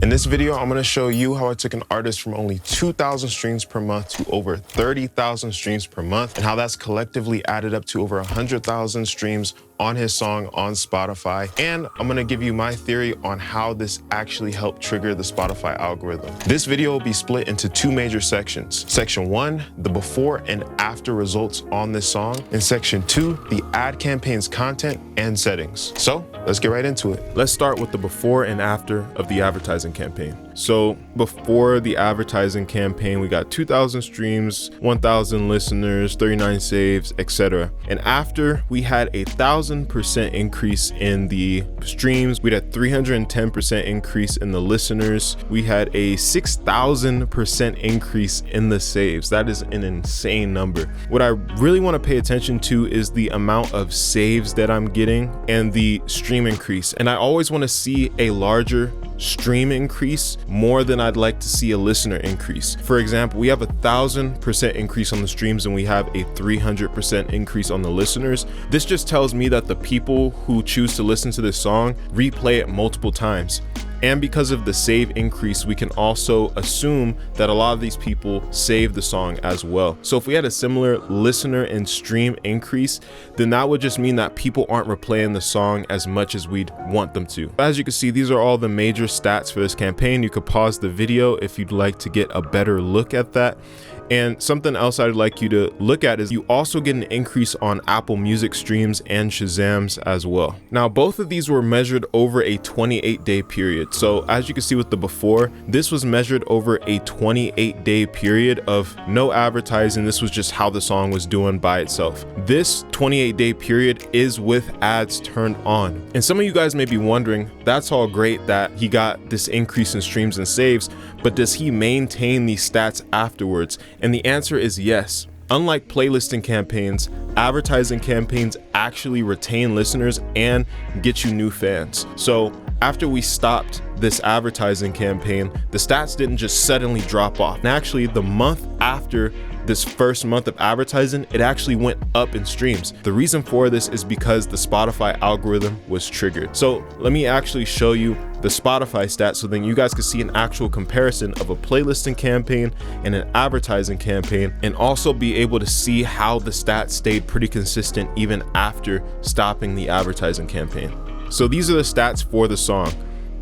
In this video, I'm gonna show you how I took an artist from only 2,000 streams per month to over 30,000 streams per month, and how that's collectively added up to over 100,000 streams on his song on Spotify. And I'm gonna give you my theory on how this actually helped trigger the Spotify algorithm. This video will be split into two major sections. Section 1, the before and after results on this song, and section 2, the ad campaign's content and settings. So let's get right into it. Let's start with the before and after of the advertising campaign. So before the advertising campaign, we got 2,000 streams, 1,000 listeners, 39 saves, etc. And after, we had a 1,000% increase in the streams. We had a 310% increase in the listeners. We had a 6,000% increase in the saves. That is an insane number. What I really want to pay attention to is the amount of saves that I'm getting and the stream increase. And I always want to see a larger stream increase more than I'd like to see a listener increase. For example, we have a 1,000% increase on the streams and we have a 300% increase on the listeners. This just tells me that the people who choose to listen to this song replay it multiple times. And because of the save increase, we can also assume that a lot of these people save the song as well. So if we had a similar listener and stream increase, then that would just mean that people aren't replaying the song as much as we'd want them to. As you can see, these are all the major stats for this campaign. You could pause the video if you'd like to get a better look at that. And something else I'd like you to look at is you also get an increase on Apple Music streams and Shazam's as well. Now, both of these were measured over a 28-day period. So as you can see with the before, this was measured over a 28-day period of no advertising. This was just how the song was doing by itself. This 28-day period is with ads turned on. And some of you guys may be wondering, that's all great that he got this increase in streams and saves, but does he maintain these stats afterwards? And the answer is yes. Unlike playlisting campaigns, advertising campaigns actually retain listeners and get you new fans. So after we stopped this advertising campaign, the stats didn't just suddenly drop off. And actually, the month after this first month of advertising, it actually went up in streams. The reason for this is because the Spotify algorithm was triggered. So let me actually show you the Spotify stats so then you guys can see an actual comparison of a playlisting campaign and an advertising campaign, and also be able to see how the stats stayed pretty consistent even after stopping the advertising campaign. So these are the stats for the song.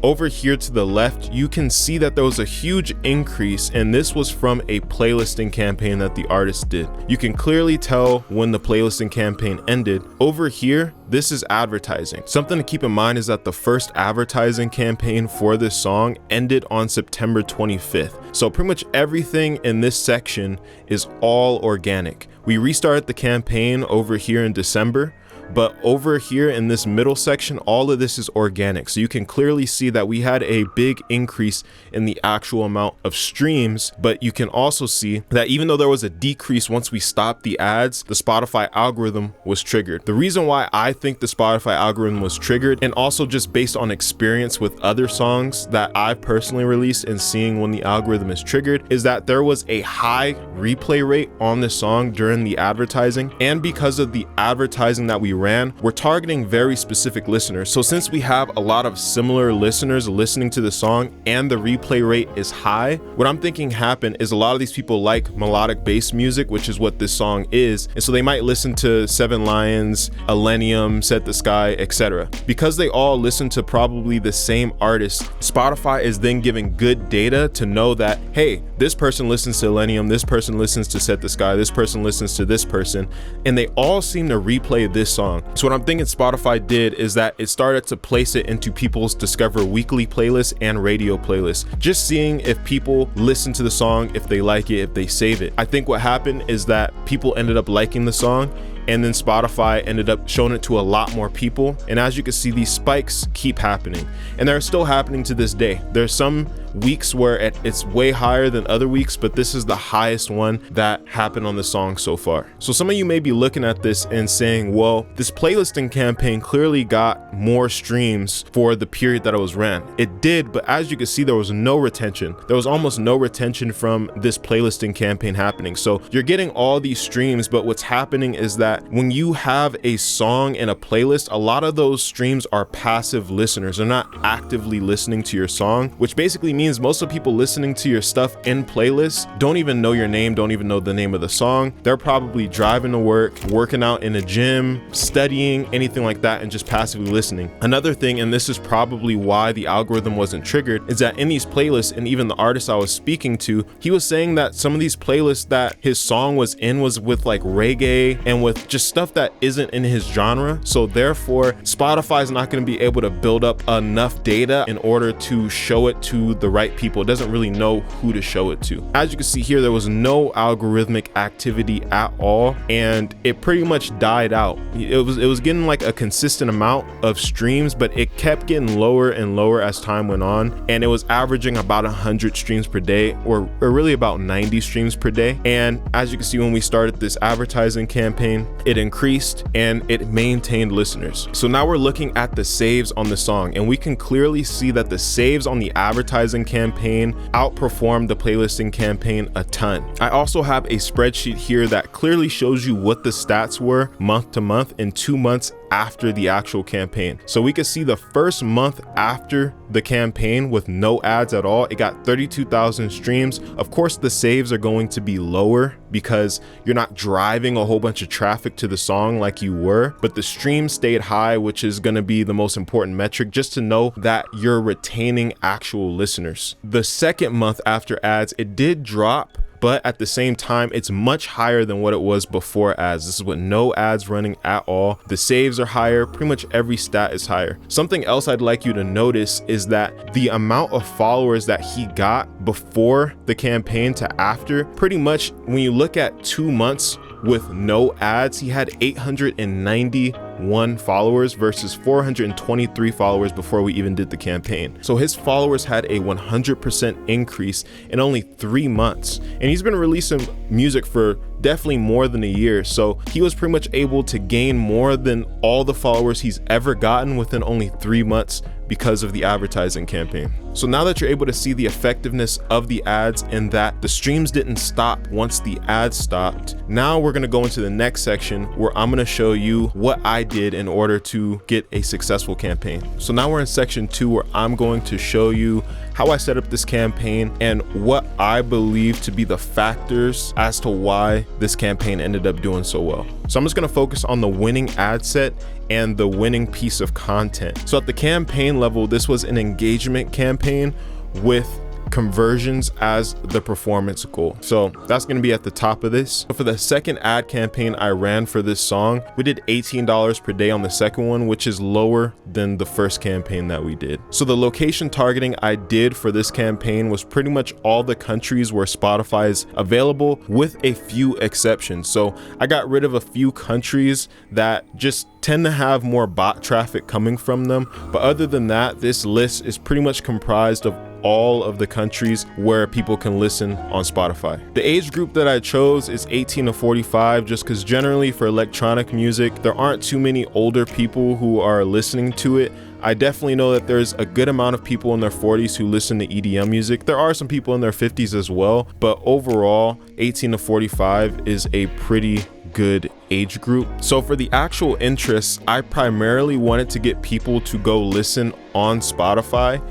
Over here to the left, you can see that there was a huge increase, and this was from a playlisting campaign that the artist did. You can clearly tell when the playlisting campaign ended. Over here, this is advertising. Something to keep in mind is that the first advertising campaign for this song ended on September 25th. So pretty much everything in this section is all organic. We restarted the campaign over here in December, but over here in this middle section, all of this is organic. So you can clearly see that we had a big increase in the actual amount of streams, but you can also see that even though there was a decrease once we stopped the ads, the Spotify algorithm was triggered. The reason why I think the Spotify algorithm was triggered, and also just based on experience with other songs that I've personally released and seeing when the algorithm is triggered, is that there was a high replay rate on this song during the advertising. And because of the advertising that we ran, we're targeting very specific listeners. So since we have a lot of similar listeners listening to the song and the replay rate is high, what I'm thinking happened is a lot of these people like melodic bass music, which is what this song is. And so they might listen to Seven Lions, Illenium, Set the Sky, etc. Because they all listen to probably the same artist, Spotify is then giving good data to know that, hey, this person listens to Illenium, this person listens to Set the Sky, this person listens to this person, and they all seem to replay this song. So what I'm thinking Spotify did is that it started to place it into people's Discover Weekly playlists and radio playlists, just seeing if people listen to the song, if they like it, if they save it. I think what happened is that people ended up liking the song, and then Spotify ended up showing it to a lot more people. And as you can see, these spikes keep happening, and they're still happening to this day. There's some weeks where it's way higher than other weeks, but this is the highest one that happened on the song so far. So some of you may be looking at this and saying, well, this playlisting campaign clearly got more streams for the period that it was ran. It did, but as you can see, there was no retention. There was almost no retention from this playlisting campaign happening. So you're getting all these streams, but what's happening is that that when you have a song in a playlist, a lot of those streams are passive listeners. They're not actively listening to your song, which basically means most of the people listening to your stuff in playlists don't even know your name, don't even know the name of the song. They're probably driving to work, working out in a gym, studying, anything like that, and just passively listening. Another thing, and this is probably why the algorithm wasn't triggered, is that in these playlists, and even the artist I was speaking to, he was saying that some of these playlists that his song was in was with like reggae and with just stuff that isn't in his genre. So therefore, Spotify is not going to be able to build up enough data in order to show it to the right people. It doesn't really know who to show it to. As you can see here, there was no algorithmic activity at all, and it pretty much died out. It was getting like a consistent amount of streams, but it kept getting lower and lower as time went on, and it was averaging about 100 streams per day, or really about 90 streams per day. And as you can see, when we started this advertising campaign, it increased and it maintained listeners. So now we're looking at the saves on the song, and we can clearly see that the saves on the advertising campaign outperformed the playlisting campaign a ton. I also have a spreadsheet here that clearly shows you what the stats were month to month and 2 months after the actual campaign. So we could see the first month after the campaign with no ads at all, it got 32,000 streams. Of course, the saves are going to be lower because you're not driving a whole bunch of traffic to the song like you were, but the streams stayed high, which is going to be the most important metric, just to know that you're retaining actual listeners. The second month after ads, it did drop, but at the same time, it's much higher than what it was before ads. This is with no ads running at all. The saves are higher. Pretty much every stat is higher. Something else I'd like you to notice is that the amount of followers that he got before the campaign to after, pretty much when you look at 2 months with no ads, he had 891 followers versus 423 followers before we even did the campaign. So his followers had a 100% increase in only 3 months. And he's been releasing music for definitely more than a year. So he was pretty much able to gain more than all the followers he's ever gotten within only 3 months because of the advertising campaign. So now that you're able to see the effectiveness of the ads and that the streams didn't stop once the ads stopped, now we're gonna go into the next section where I'm gonna show you what I did in order to get a successful campaign. So now we're in section 2 where I'm going to show you how I set up this campaign and what I believe to be the factors as to why this campaign ended up doing so well. So I'm just gonna focus on the winning ad set and the winning piece of content. So at the campaign level, this was an engagement campaign with conversions as the performance goal. So that's going to be at the top of this. So for the second ad campaign I ran for this song, we did $18 per day on the second one, which is lower than the first campaign that we did. So the location targeting I did for this campaign was pretty much all the countries where Spotify is available, with a few exceptions. So I got rid of a few countries that just tend to have more bot traffic coming from them. But other than that, this list is pretty much comprised of all of the countries where people can listen on Spotify. The age group that I chose is 18 to 45, just because generally for electronic music, there aren't too many older people who are listening to it. I definitely know that there's a good amount of people in their 40s who listen to EDM music. There are some people in their 50s as well, but overall, 18 to 45 is a pretty good age group. So for the actual interests, I primarily wanted to get people to go listen on Spotify.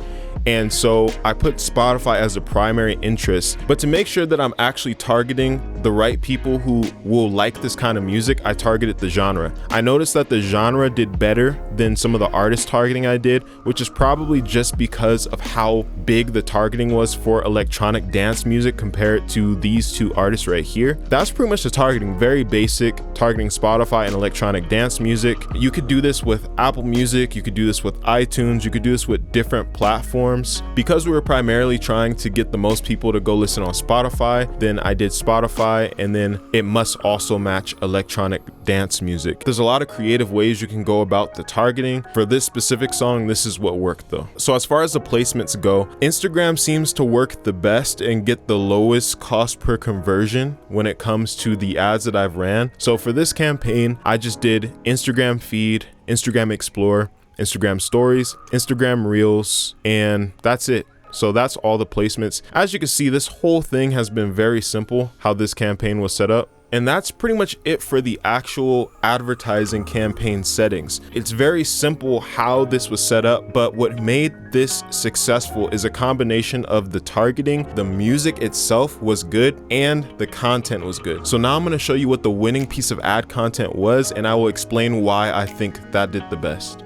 And so I put Spotify as a primary interest, but to make sure that I'm actually targeting the right people who will like this kind of music, I targeted the genre. I noticed that the genre did better than some of the artist targeting I did, which is probably just because of how big the targeting was for electronic dance music compared to these two artists right here. That's pretty much the targeting, very basic, targeting Spotify and electronic dance music. You could do this with Apple Music, you could do this with iTunes, you could do this with different platforms. Because we were primarily trying to get the most people to go listen on Spotify, then I did Spotify, and then it must also match electronic dance music. There's a lot of creative ways you can go about the targeting. For this specific song, this is what worked though. So as far as the placements go, Instagram seems to work the best and get the lowest cost per conversion when it comes to the ads that I've ran. So for this campaign, I just did Instagram feed, Instagram Explore, Instagram stories, Instagram reels, and that's it. So that's all the placements. As you can see, this whole thing has been very simple how this campaign was set up. And that's pretty much it for the actual advertising campaign settings. It's very simple how this was set up, but what made this successful is a combination of the targeting, the music itself was good, and the content was good. So now I'm going to show you what the winning piece of ad content was, and I will explain why I think that did the best.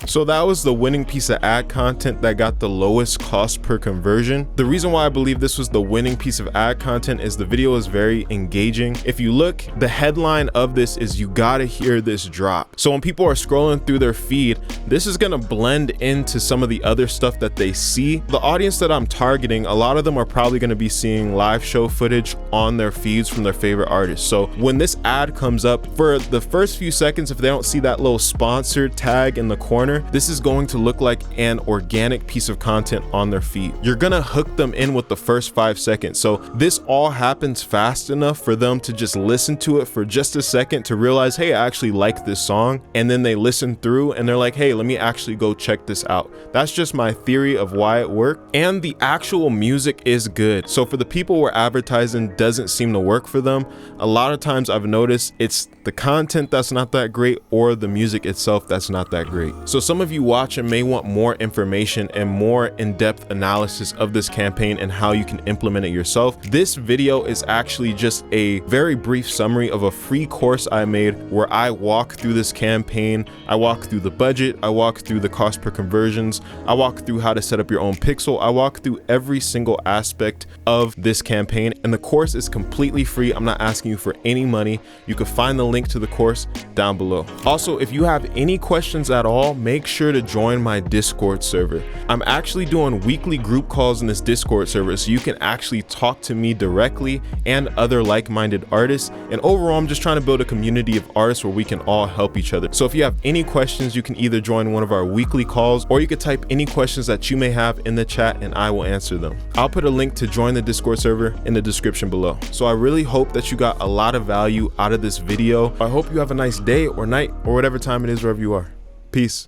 So that was the winning piece of ad content that got the lowest cost per conversion. The reason why I believe this was the winning piece of ad content is the video is very engaging. If you look, the headline of this is "You gotta hear this drop." So when people are scrolling through their feed, this is gonna blend into some of the other stuff that they see. The audience that I'm targeting, a lot of them are probably gonna be seeing live show footage on their feeds from their favorite artists. So when this ad comes up, for the first few seconds, if they don't see that little sponsored tag in the corner, this is going to look like an organic piece of content on their feed. You're gonna hook them in with the first 5 seconds. So this all happens fast enough for them to just listen to it for just a second to realize, hey, I actually like this song. And then they listen through and they're like, hey, let me actually go check this out. That's just my theory of why it worked. And the actual music is good. So for the people where advertising doesn't seem to work for them, a lot of times I've noticed it's the content that's not that great or the music itself that's not that great. So some of you watching may want more information and more in-depth analysis of this campaign and how you can implement it yourself. This video is actually just a very brief summary of a free course I made where I walk through this campaign. I walk through the budget, I walk through the cost per conversions, I walk through how to set up your own pixel, I walk through every single aspect of this campaign, and the course is completely free. I'm not asking you for any money. You can find the link to the course down below. Also, if you have any questions at all, make sure to join my Discord server. I'm actually doing weekly group calls in this Discord server, so you can actually talk to me directly and other like-minded artists. And overall, I'm just trying to build a community of artists where we can all help each other. So if you have any questions, you can either join one of our weekly calls, or you could type any questions that you may have in the chat and I will answer them. I'll put a link to join the Discord server in the description below. So I really hope that you got a lot of value out of this video. I hope you have a nice day or night or whatever time it is wherever you are. Peace.